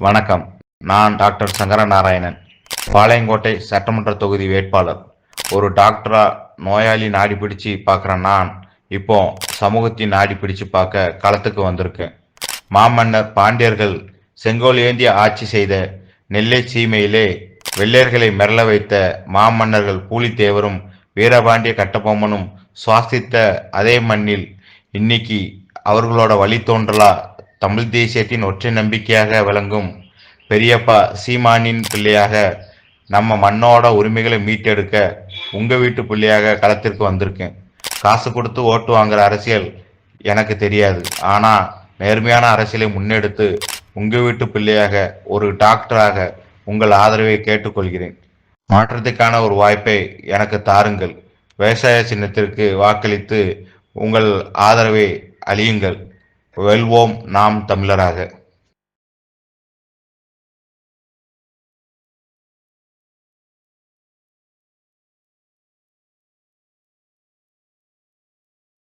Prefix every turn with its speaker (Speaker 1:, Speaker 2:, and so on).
Speaker 1: வணக்கம். நான் டாக்டர் சங்கரநாராயணன், பாளையங்கோட்டை சட்டமன்ற தொகுதி வேட்பாளர். ஒரு டாக்டரா நோயாளி நாடி பிடிச்சு பார்க்குற நான் இப்போ சமூகத்தின் நாடி பிடிச்சு பார்க்க களத்துக்கு வந்திருக்கேன். மாமன்னர் பாண்டியர்கள் செங்கோல் ஏந்திய ஆட்சி செய்த நெல்லை சீமையிலே வெள்ளையர்களை மிரள வைத்த மாமன்னர்கள் பூலித்தேவரும் வீரபாண்டிய கட்டபொம்மனும் சுவாசித்த அதே மண்ணில் இன்னைக்கு அவர்களோட வழித்தோன்றலா தமிழ் தேசியத்தின் ஒற்றை நம்பிக்கையாக விளங்கும் பெரியப்பா சீமானின் பிள்ளையாக நம்ம மண்ணோட உரிமைகளை மீட்டெடுக்க உங்க வீட்டு பிள்ளையாக களத்திற்கு வந்திருக்கேன். காசு கொடுத்து ஓட்டு வாங்குற அரசியல் எனக்கு தெரியாது. ஆனா நேர்மையான அரசியலை முன்னெடுத்து உங்க வீட்டு பிள்ளையாக ஒரு டாக்டராக உங்கள் ஆதரவை கேட்டுக்கொள்கிறேன். மாற்றத்துக்கான ஒரு வாய்ப்பை எனக்கு தாருங்கள். விவசாய சின்னத்திற்கு வாக்களித்து உங்கள் ஆதரவை அளியுங்கள். வெல்வோம் நாம் தமிழராக.